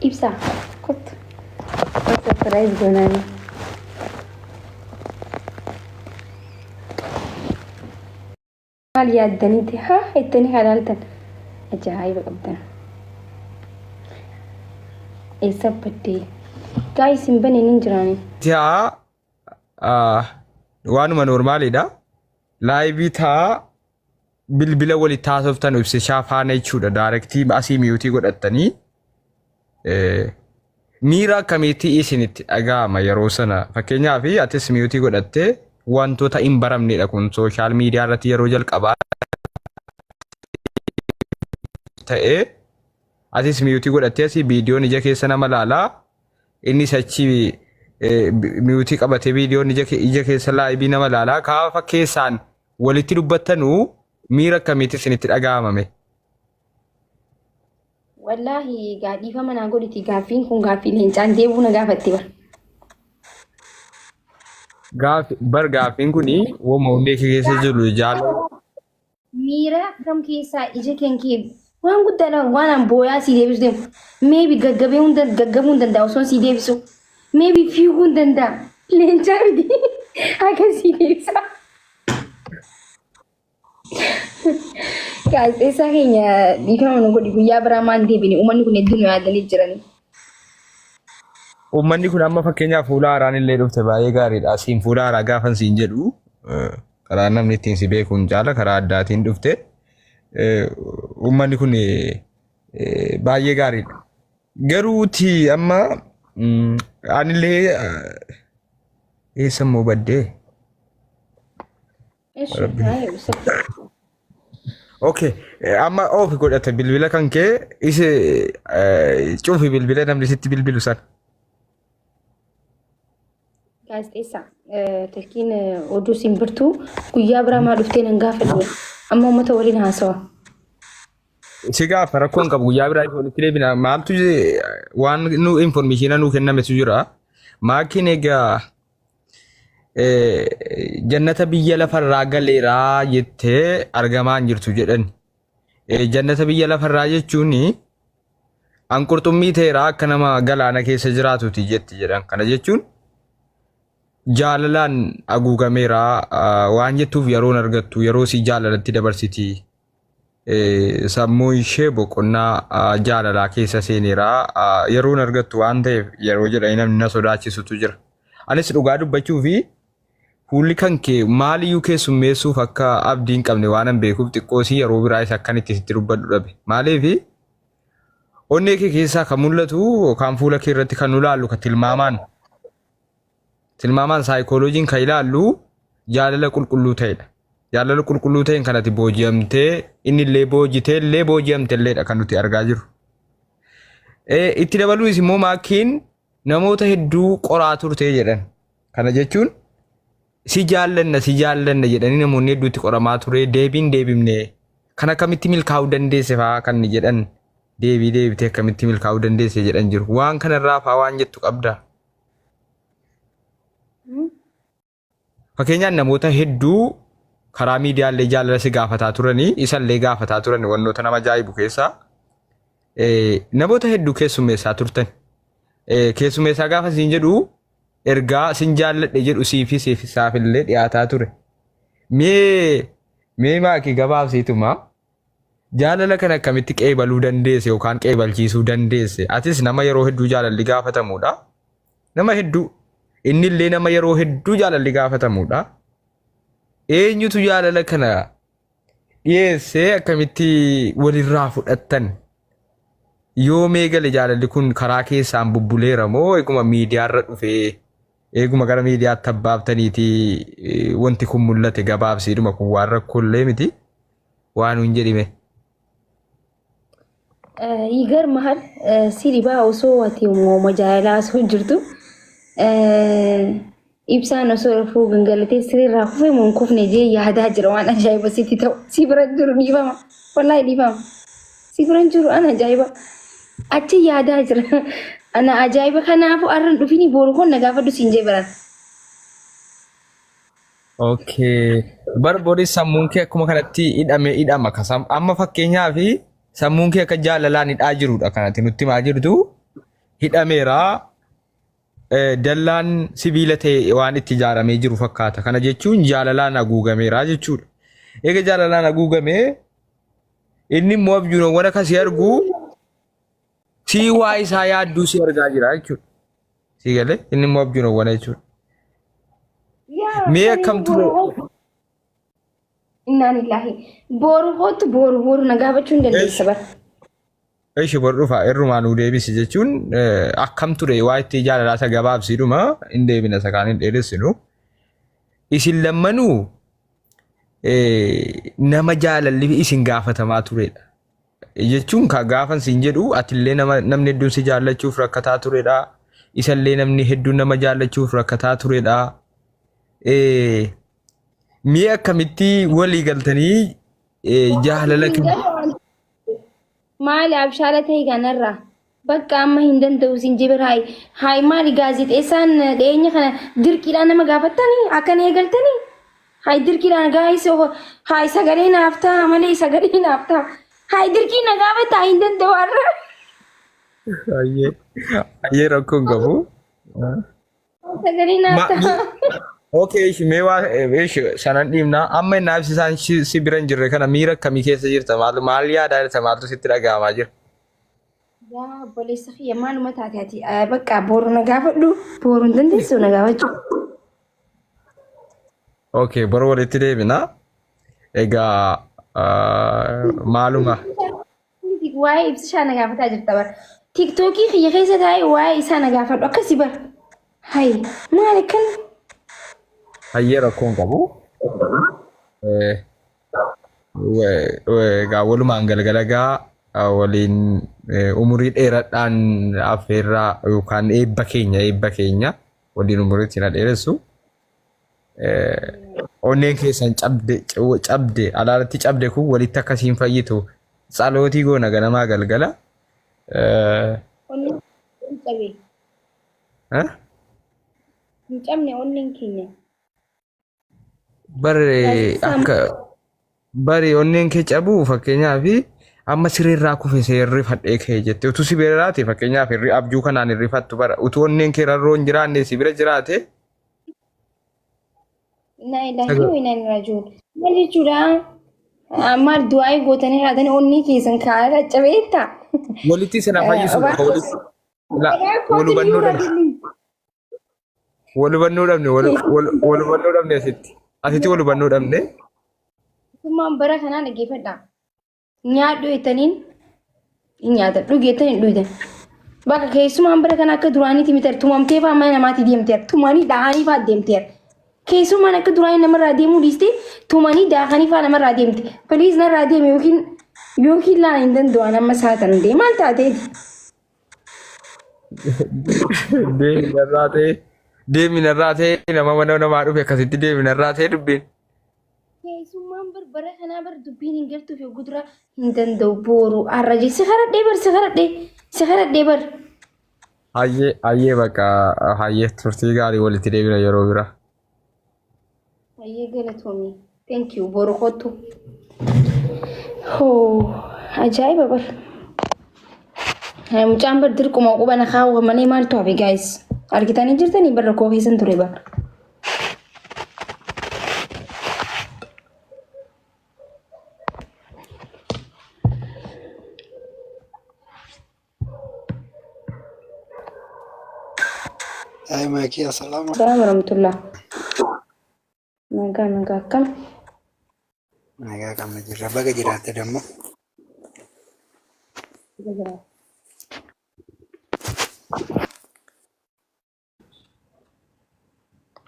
إبسا كنت سربرايز جوناني مال يادني تي ها التاني حلالتن أجايب أبدا إيسا بدي جاي سنبني ننجراني Tia waanuma normaaliidha. Laayivii taa bilbila walitti haasoftan ibsa shaafaana jechuudha. Daarektii asii miyuutii godhattanii miira akkamiitii isinitti dhaga'ama yeroo sana. Fakkeenyaaf atis miyuutii godhattee wantoota hin baramnedha kun sooshaal miidiyaa irratti yeroo jalqabaa ta'ee atis miyuutii godhattee asii viidiyoon ija keessa nama laalaa inni achii miyuutii qabatee viidiyoon ija keessa laayibii nama laalaa kaafa keessaan walitti dubbattanuu miira akkamiitii isinitti dhaga'amame? Wallahi gaadhiifa manaa godhiti gaaffiin kun gaaffii leencaan deebuu na gaafatti bar. Gaaffiin kuni wooma hundee keessa jiru jaalala. Miira kam keessaa ija kee waan guddaadha waan an booyaa si deebisu deemu. Maybe gaggabuu hin danda'a osoo si deebisu. Maybe fiiguu hin danda'a. Leencaa miti akka si deebisa. Gaazexeessaa keenya dhiifama nu godhi guyyaa biraa maan deebine uummanni kun hedduun yaadanii jirani. Uummanni kun amma fakkeenyaaf fuula haaraan illee dhufte baay'ee gaariidha. Asiin fuula haaraa gaafan siin jedhu karaa namni ittiin si beekuun jaala karaa addaatiin dhufte. Uummanni kun baay'ee gaariidha. Garuuti amma anillee eessa immoo baddee? Okay, amma oofi godhate bilbila kan kee isi cufi bilbila namni sitti bilbilu san. Gaazexeessaa talkiin oduu simbirtuu guyyaa biraa maa dhuftee nan gaafadhu amma uummata waliin haasawa. Si gaafa rakkoon qabu guyyaa biraa walitti deebina maaltu waan nu informationa nu kennametu jira. Maakiin egaa jannata biyya lafarraa galeeraa jettee argamaa jirtu jedhan. Jannata biyya lafarraa jechuun anqurxummii ta'eeraa akka nama galaana keessa jiraatuti jetti jedhan. Kana jechuun jaalalaan haguugameeraa waan jettuuf yeroon argattu yeroo si jaalalatti dabarsiti. Sammuu ishee boqonnaa jaalalaa keessa seeneeraa yeroon argattu waan ta'eef yeroo jedhanii namni na sodaachisutu jira. Anis dhugaa dubbachuu fi fuulli kan kee maaliyyuu keessummeessuuf akka abdiin qabne waan an beekuuf xiqqoosii yeroo biraa isa akkan itti sitti dubbadhu dhabe. Maaliif onnee kee keessaa kan mul'atu yookaan fuula kee irratti kan nu ilaallu kan tilmaamaan saayikooloojiin kan ilaallu jaalala qulqulluu ta'edha. Jaalala qulqulluu ta'een kanatti booji'amtee inni illee boojitee illee booji'amte illeedha kan nuti argaa jirru. Itti dabaluunis immoo maakiin namoota hedduu qoraa turtee jedhan. Kana jechuun si jaallanna jedhanii namoonni hedduutti qoramaa ture deebiin deebifne kan akkamitti milkaa'uu dandeesse fa'aa kan jedhan deebitee akkamitti milkaa'uu dandeesse jedhan jiru. Waan kanarraa fa'aa waan jettu qabda. Fakkeenyaan namoota hedduu karaa miidiyaalee jaalala si gaafataa turanii isallee gaafataa turan wantoota nama ajaa'ibu keessaa namoota hedduu keessummeessaa turtan. Keessummeessaa gaafa siin jedhu ergaa sin jaalladhe jedhu siifisaaf illee dhiyaataa ture. Mee maakii gabaabsiituma jaalala kana akkamitti qeebaluu dandeesse yookaan qeebalchiisuu dandeesse? Atis nama yeroo hedduu jaalalli gaafatamudha. Nama hedduu inni illee nama yeroo hedduu jaalalli gaafatamudha. Eenyutu jaalala kana dhiyeessee akkamitti walirraa fudhattan? Yoo meegale jaalalli kun karaa keessaan bubbuleera moo eeguma miidiyaarra dhufee eeguma gara miidiyaatti abbaaftaniiti wanti kun mul'ate gabaabsiidhuma kun waan rakkoollee miti waan hin jedhime. ይገርምሃል ሲሪባ osoo ati uumama jaalalaa osoo jirtu ibsaan osoo rafuu gangalatee sirriirraa kufee moo hin kufne jee yaadaa jira waan ajaa'iba sitti ta'u si bira jiru dhiifama wallaahi dhiifama si bira jiru an ajaa'iba achi yaadaa jira ana ajaa'iba kanaafu arran dhufini boru kon na gaafadhu siin jee biran. Okay. Barbori sammuun kee akkuma kanatti hidhama kasam amma fakkeenyaaf sammuun kee akka jaalalaan hidhaa jirudha kanatti nutti maa jirtu hidhameera dallaan sibiila ta'e waan itti ijaaramee jiru fakkaata. Kana jechuun jaalalaan haguugameera jechuudha. Eega jaalalaan haguugamee inni immoo abjuunawwan akkasii argu sii waa isaa yaadduu si argaa jira jechuudha. Sii galee inni immoo abjuunawwan jechuudha. Mee akkam ture? Innaan illaahi boru nagaa bachuu hin dandeessa bara. Ishi bor dhufa irrumaan uu deebisi jechuun akkam ture waa itti jaalalaasa gabaabsiidhuma hin deebina sakaan hin dheeressinu. Isin lammanuu nama jaalalli isin gaafatamaa turedha. Jechuun ka gaafan siin jedhu atillee namni hedduun si jaallachuuf rakkataa turedha. Isallee namni hedduun nama jaallachuuf rakkataa turedha. Mee akkamitti walii galtanii jaalala maali abshaala ta'e ganarraa bakka amma hin danda'u sin jibir haay maali gaazexeessaan dhiyeenya kana dirqiidhaan nama gaafattanii akkan eegaltanii haay dirqiidhaan gaayis haay sagalee naaf ta'a malee sagalee naaf ta'a haay dirqii na gaafata hin danda'u har'a. Ayyee rakkoon qabu. Sagalee naaf ta'a. Okay, ishi meewaa ishi sanan dhiibna amma inni absisaan si bira hin jirre kana miira akkamii keessa jirta maal yaadaa jirta maaltu sitti dhaga'amaa jira? Yaa obboleessa kiyya maaluma taate ati bakka boru na gaafadhu boru hin dandeessu na gaafachuu. Okay, boru walitti deebina. Egaa maaluma? Waa'ee ibsishaa na gaafataa jirta bara. Tiktookii kiyya keessa taa'ee waa'ee isaa na gaafadhu akkasii bara. Hayi maal akkan? Hayyee rakkoon qabu. Egaa walumaan galgalagaa waliin umurii dheeraadhaan affeerraa yookaan eebba keenya waliin umuriitti na dheeressu. Onneen keessan cabde alaalatti cabde kun walitti akkasiin fayyitu tsalootii goona ganamaa galgala. Onneen cabee. Hin cabne onneen keenya. Bari onneen kee cabuu fakkeenyaaf amma sireerraa kufe seerri fadhee kee jette utuu si bira jiraate fakkeenyaaf irri abjuu kanaan irrifattu bara utuu onneen kee rarroo hin jiraanne si bira jiraate. Naa ilaahi wa inaa ilaihi raaji'uun. Maal jechuudha? Maal du'aa gootanii haadhanii onnee keessan kaa'aa cabeetta. Walitti sana fayyisuudha. Walubannoo dhabne asitti. Asitti walubannoo dhabne. Tummaan bara kanaan dhaggeeffadha. Nyaadhu jettaniin nyaata dhugeettaniin dhuydan. Bakka keessumaan bara kana akka duraaniiti miti tumamtee fa'aa mana namaatti deemteera. Tumanii daahanii fa'aa deemteera. Keessumaan akka duraanii namarraa deemuu dhiiste tumanii daahanii fa'aa namarraa deemte. Piliis narraa deeme yookiin laan hin danda'an amma saatan hundee maal taateeti? Deeminarraa ta'e nama mana namaa dhufe akkasitti deeminarraa ta'e dubbiin. Keessummaan bara kanaa dubbiin hin galtuuf yoo gudura hin danda'u booru har'a jee si kadhadhee bar. Hayyee bakka hayyee turtii gaarii walitti deebina yeroo bira. Hayyee galatoomii. Thank you booru kottu. Hoo ajaa'iba bar. Mucaan bar dirquma qubana kaawwamanii maaltu hafe guys. Argitanii jirtanii barra koo keessan ture bara. Ay Maki, assalamu Assalamu warahmatullah. Nagaa akkam? Nagaa kam jirra baga jiraatte dammo.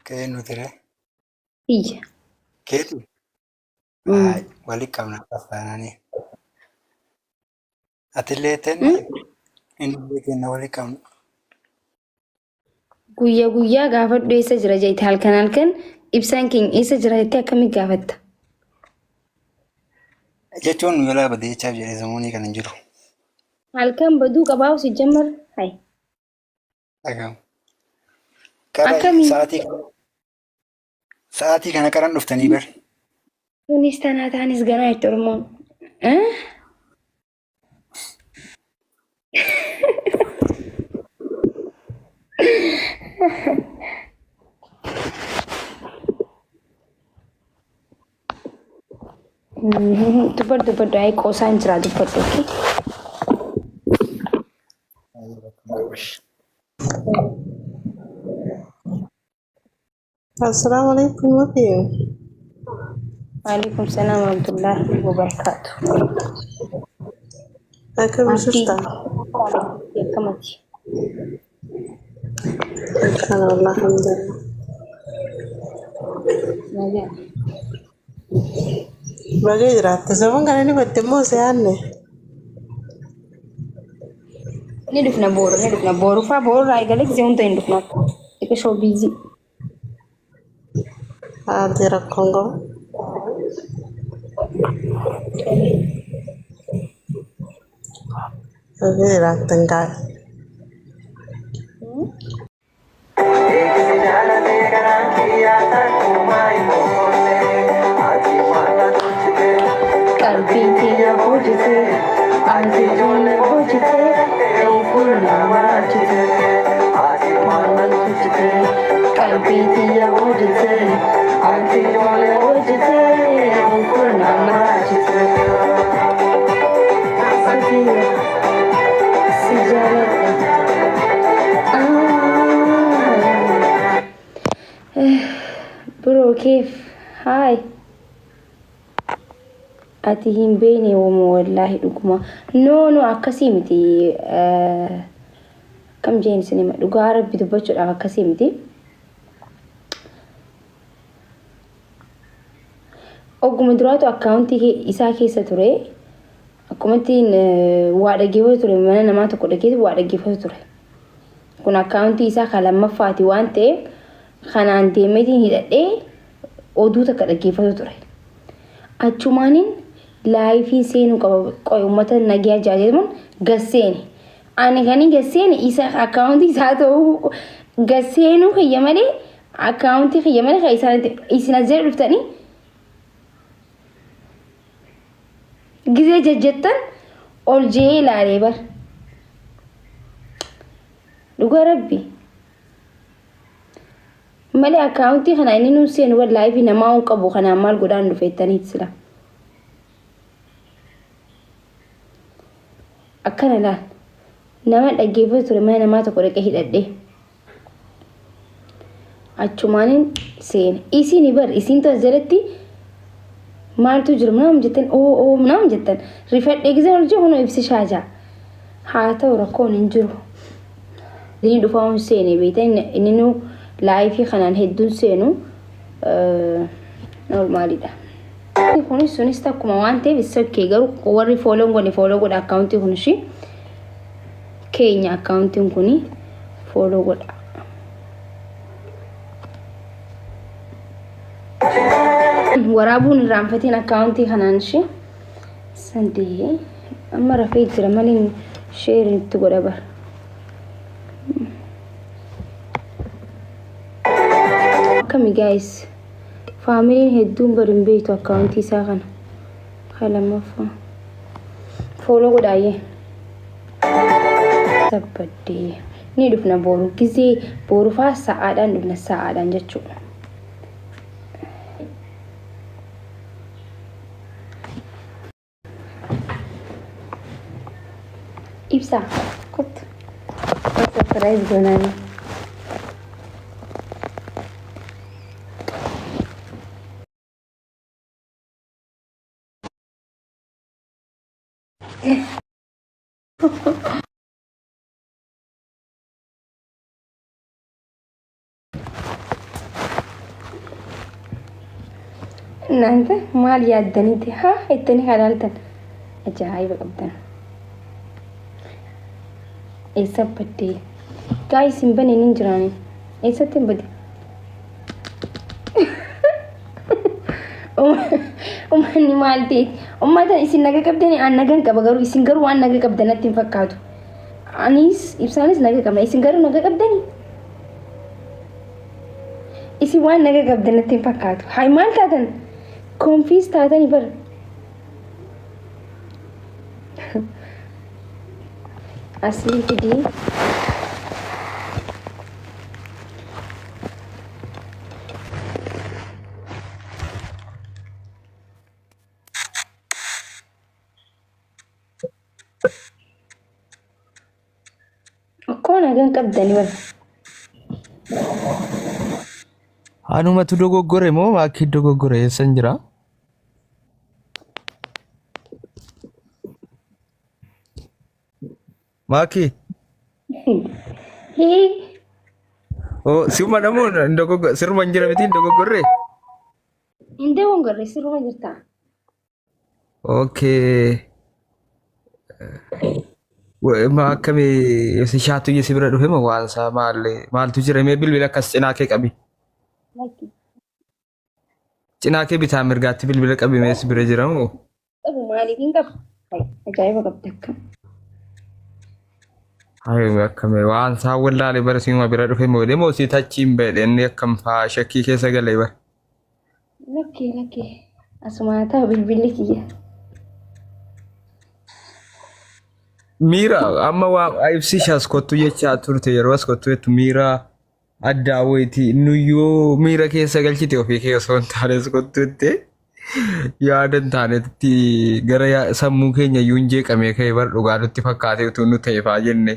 Kee nuti Iya. keetu wali qabna afaananii. Atillee ta'e inni kenna wali qabna. Guyyaa gaafadhu eessa jira jeetti halkan ibsaan keenya eessa jira jettee akkamii gaafatta? Jechuun yoolaa badee jechaaf jedhee samuunii kan hin jiru. Halkan baduu qabaa'u si jammar hayi. Dhagahu. Akkamii? Sa'aatii kana qaran dhuftanii bar. Kunis tanaa taanis ganaa itti Oromoon. dubbadhu ay qoosaan jira dubbadhu okay. السلام عليكم وفيم. وعليكم السلام ورحمة الله وبركاته. كيف شفتها؟ كمتي أنا والله الحمد لله. باقي جرات زمان كان أنا بتمو سيانة. ندفنا بورو فا بورو راي قالك زيون تين دفنا إيك شو بيزي هذه ركونغو. باقي جرات تنقال. قلبي تيا بوجته عندي جون بوجته يكون واجته قلبي تيا بوجته عندي جون بوجته يكون واجته برو كيف هاي أتيهم بيني والله لكما نو أكاسيمتي كم جين سينما لقارب بدبچو أكاسيمتي أقوم دراتو أكاونتي إساكي ستوري أكومتين وادجيفو توري من أنا ما تقول لكيد وادجيفو توري كون أكاونتي إساك لما فاتي وانتي خانان ديمتين هيدا أودو تكالجيفو توري أتشومانين لايفي سينو قوي أمتا نجيا جاجمون غسيني أنا كاني غسيني إسا أكاونتي ساتو غسينو خيامري أكاونتي خيامري خيسان إسنا زر رفتاني غزي ججتن أول جي لاري بر لغا ربي مالي أكاونتي خنا إني نوسين ور لايفي نماو قبو خنا مال قدان رفتاني تسلا أكنا لا نما أجيبه ترى ما نما تقول كهيد أدي أتشومانين سين إيسي نبر إيسين تزرتي مال تجرم نام جتن أو نام جتن رفعت إجزاء الجو هنا يبسي شاجع حتى وركون إنجرو دين دفعون سيني بيتين إنه لايفي خنان هدون سينو نورمالي ده كوني سونيستا كما وانتي بسوي كيغرو كوري فولو غدا أكاونتي هنشي كينيا أكاونتي كوني فولو غدا ورابون رامفتين أكاونتي هنانشي سندي أما رفيت رمالين شير تقول بر كمي جايز فاميلين هدون برين بيتو أكاونتي ساغن خلا مفا فولو قد آيه سبدي ندفنا بورو كزي بورو فاس ساعدان دفنا ساعدان جاتشو إبسا كنت سبرايز قناني نانت مال يادني ها اتني حلالتن اجايب قبدن ايسا بدي كاي سيمبني نينجراني ايسا تنبدي أمني مالتي أمّا إسين نجا كبدني أنا نجا كبغارو إسين غارو أنا نجا كبدنا تنفكاتو أنيس إبسانيس نجا كم إسين غارو نجا كبدني إسين وان نجا كبدنا تنفكاتو هاي مال تاتن كونفيس تاتني بر أصلي كدي nagaan qabdanii bara. Anumatu dogoggore moo maakii dogoggore eessan jira? Maakii? Hii. Oh, siuma namoo siruma hin jira miti dogoggorre? Indee wongorre siruma jirta. Okay. Ma akkamii si shaatu si bira dhufe moo waan isaa maaltu jira mee bilbila akkas cinaa kee qabi? Lakki. Cinaa kee bitaa mirgaatti bilbila qabi mee si bira jira moo? Qabu maaliif hin qabu? Ajaa'iba qabdi akka. Hayi akkamii waan isaa wallaalee bara siuma bira dhufe moo deemoo si tachiin beedhe inni akkam faa shakkii keessa galee bara. Lakki. Asumaa ta'a bilbilli kiyya. Miira amma waa ibsishaas kottu jechaa turte yeroo as kottu jettu miira addaa wayitii nuyyoo miira keessa galchite ofii kee osoo hin taanes kottuutte yaada hin taanetti gara sammuu keenya iyyuu hin jeeqamee ka'e bara dhugaa nutti fakkaatee utuu nu ta'e faa jenne.